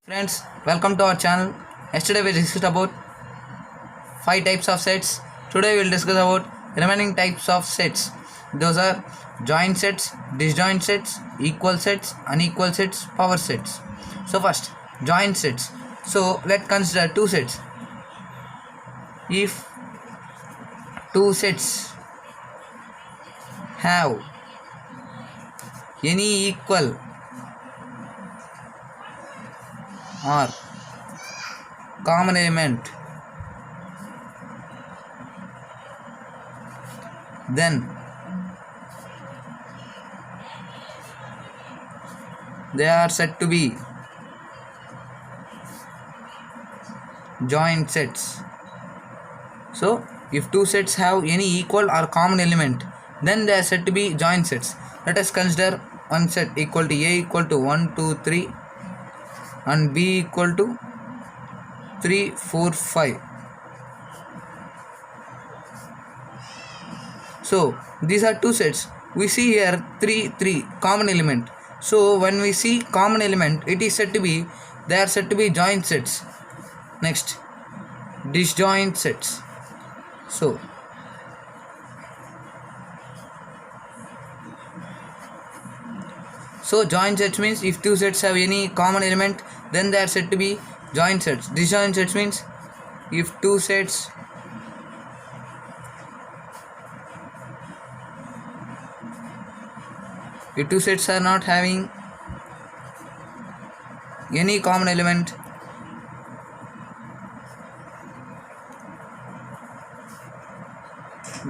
Friends, welcome to our channel. Yesterday we discussed about 5 types of sets. Today we will discuss about remaining types of sets. Those are joint sets, disjoint sets, equal sets, unequal sets, power sets. So first, joint sets. So let's consider two sets. If two sets have any equal or common element, then they are said to be joint sets. So if two sets have any equal or common element, then they are said to be joint sets. Let us consider one set equal to A equal to 1, 2, 3 and B equal to 3, 4, 5. So these are two sets. We see here 3 common element. So when we see common element, it is said to be, they are said to be joint sets. Next, disjoint sets. So joint sets means if two sets have any common element, then they are said to be joint sets. Disjoint sets means if two sets are not having any common element,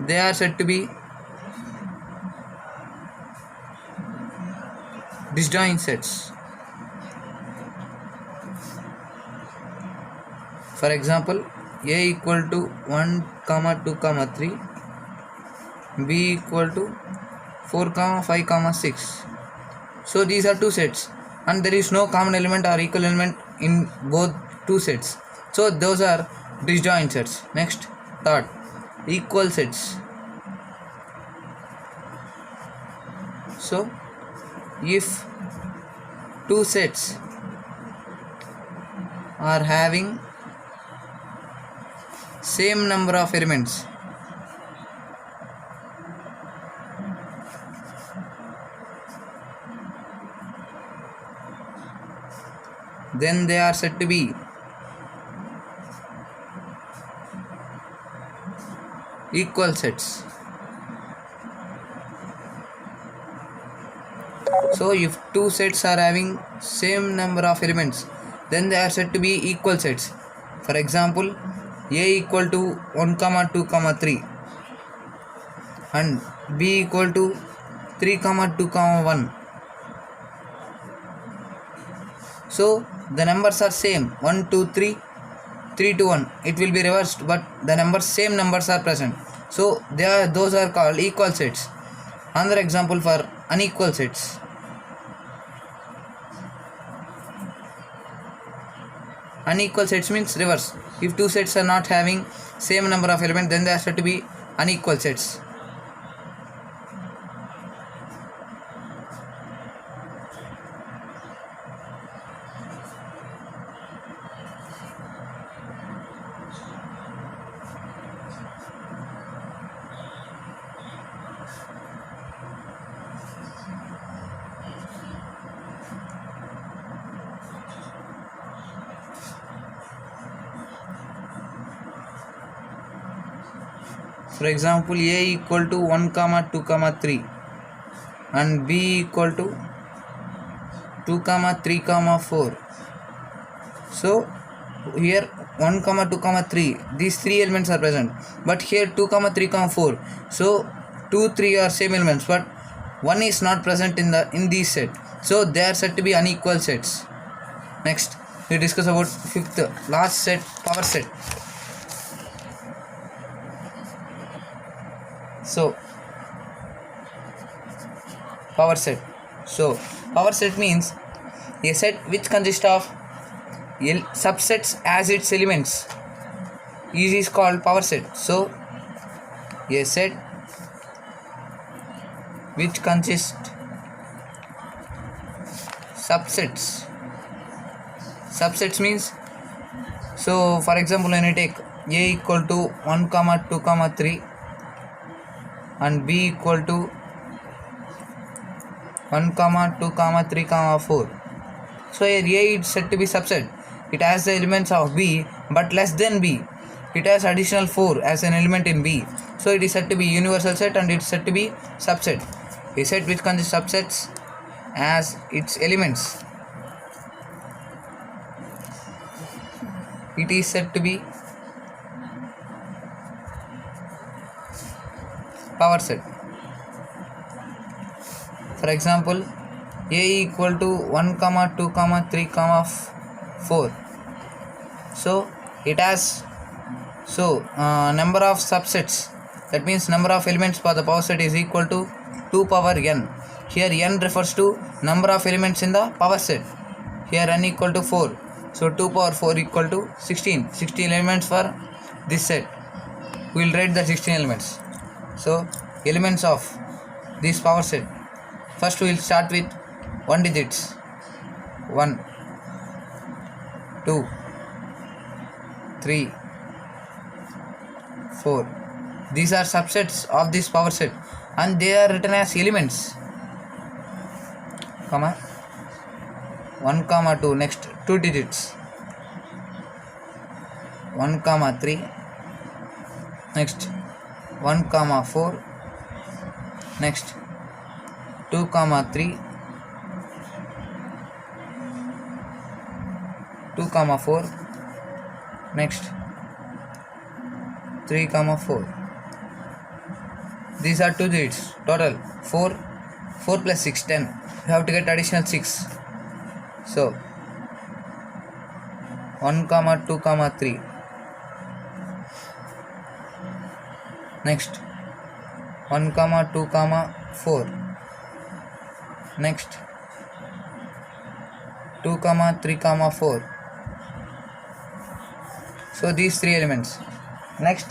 they are said to be disjoint sets. For example, A equal to 1, 2, 3, B equal to 4, 5, 6. So these are two sets and there is no common element or equal element in both two sets. So those are disjoint sets. Next, third, equal sets. So if two sets are having same number of elements, then they are said to be equal sets. So if two sets are having same number of elements, then they are said to be equal sets. For example, A equal to 1, 2, 3 and B equal to 3, 2, 1. So the numbers are same, 1, 2, 3, 3 to 1. It will be reversed, but the same numbers are present. So those are called equal sets. Another example for unequal sets. Unequal sets means reverse. If two sets are not having same number of elements, then they are said to be unequal sets. For example, A equal to 1, 2, 3 and B equal to 2, 3, 4. So here 1, 2, 3, these three elements are present, but here 2, 3, 4. So 2, 3 are same elements, but 1 is not present in this set. So they are said to be unequal sets. Next, we discuss about fifth, last set, power set. So power set. So power set means a set which consists of subsets as its elements is called power set. So a set which consists subsets subsets means, so for example when you take a equal to 1 comma 2 comma 3 and b equal to 1 comma 2 comma 3 comma 4. So here a is said to be subset. It has the elements of b but less than b. It has additional 4 as an element in b. So it is said to be universal set and it is said to be subset. A set which consists subsets as its elements, it is said to be power set. For example, a equal to 1 comma 2 comma 3 comma 4. So it has number of subsets, that means number of elements for the power set is equal to 2 power n. Here n refers to number of elements in the power set. Here n equal to 4. So 2 power 4 equal to 16. 16 elements for this set. We will write the 16 elements. So elements of this power set. First we will start with 1 digits. 1, 2, 3, 4. These are subsets of this power set and they are written as elements. 1 comma 2, next 2 digits. 1 comma 3, next 1 comma 4, next 2 comma 3, 2 comma 4, next 3 comma 4. These are 2 digits. Total 4 plus 6, 10. You have to get additional 6. So 1 comma 2 comma 3, next 1 comma 2 comma 4, next 2 comma 3 comma 4. So these 3 elements. Next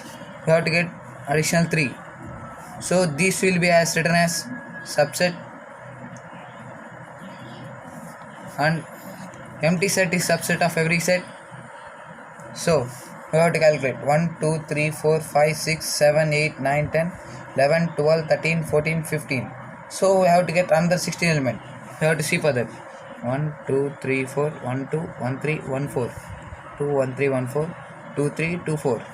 you have to get additional 3. So this will be as written as subset and empty set is subset of every set. So we have to calculate 1, 2, 3, 4, 5, 6, 7, 8, 9, 10, 11, 12, 13, 14, 15. So we have to get another 16 element. We have to see for that. 1, 2, 3, 4, 1, 2, 1, 3, 1, 4, 2, 1, 3, 1, 4, 2, 3, 2, 4,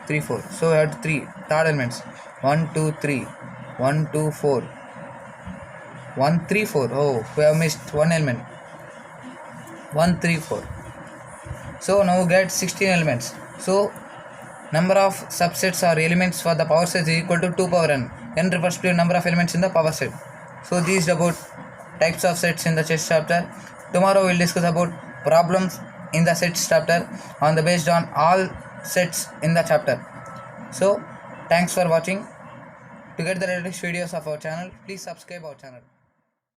3, 4. So we have 3 third elements. 1, 2, 3, 1, 2, 4, 1, 3, 4. Oh, we have missed one element. 1, 3, 4. So now we get 16 elements. So number of subsets or elements for the power set is equal to 2 power n. N refers to the number of elements in the power set. So this is about types of sets in the chess chapter. Tomorrow we will discuss about problems in the sets chapter based on all sets in the chapter. So thanks for watching. To get the latest videos of our channel, please subscribe our channel.